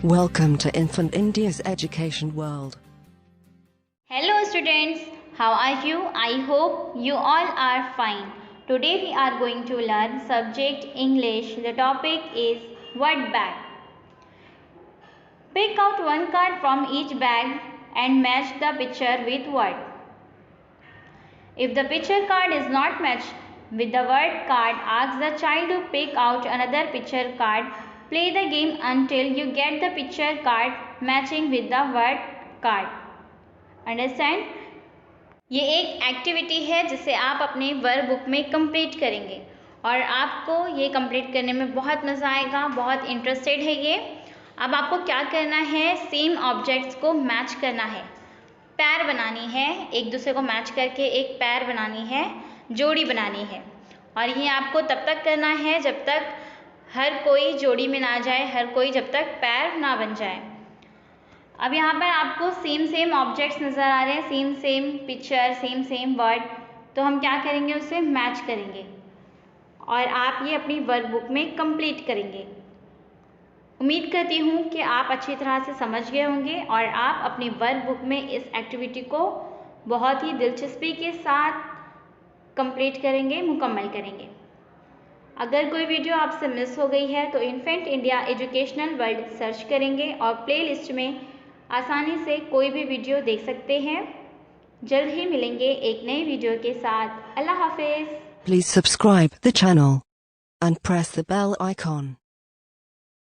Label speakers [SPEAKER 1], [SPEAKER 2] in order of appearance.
[SPEAKER 1] Welcome to Infant India's Education World.
[SPEAKER 2] Hello students, how are you? I hope you all are fine. Today we are going to learn subject English. The topic is word bag. Pick out one card from each bag and match the picture with word. If the picture card is not matched with the word card, ask the child to pick out another picture card. Play the game until you get the picture card matching with the word card. Understand. ये एक activity है जिसे आप अपने work book में complete करेंगे और आपको ये कंप्लीट करने में बहुत मज़ा आएगा, बहुत इंटरेस्टेड है ये। अब आपको क्या करना है, सेम ऑब्जेक्ट्स को मैच करना है, पैर बनानी है, एक दूसरे को मैच करके एक पैर बनानी है, जोड़ी बनानी है। और ये आपको तब तक करना है जब तक हर कोई जोड़ी में ना जाए, हर कोई जब तक पैर ना बन जाए। अब यहाँ पर आपको सेम ऑब्जेक्ट्स नज़र आ रहे हैं, सेम पिक्चर, सेम वर्ड। तो हम क्या करेंगे, उसे मैच करेंगे और आप ये अपनी वर्क बुक में कंप्लीट करेंगे। उम्मीद करती हूँ कि आप अच्छी तरह से समझ गए होंगे और आप अपनी वर्क बुक में इस एक्टिविटी को बहुत ही दिलचस्पी के साथ कंप्लीट करेंगे, मुकम्मल करेंगे। अगर कोई वीडियो आपसे मिस हो गई है तो infant India educational world search करेंगे और प्लेलिस्ट में आसानी से कोई भी वीडियो देख सकते हैं। जल्द ही मिलेंगे एक नए वीडियो के साथ। अल्लाह हाफिज़।
[SPEAKER 1] Please subscribe the channel and press the bell icon.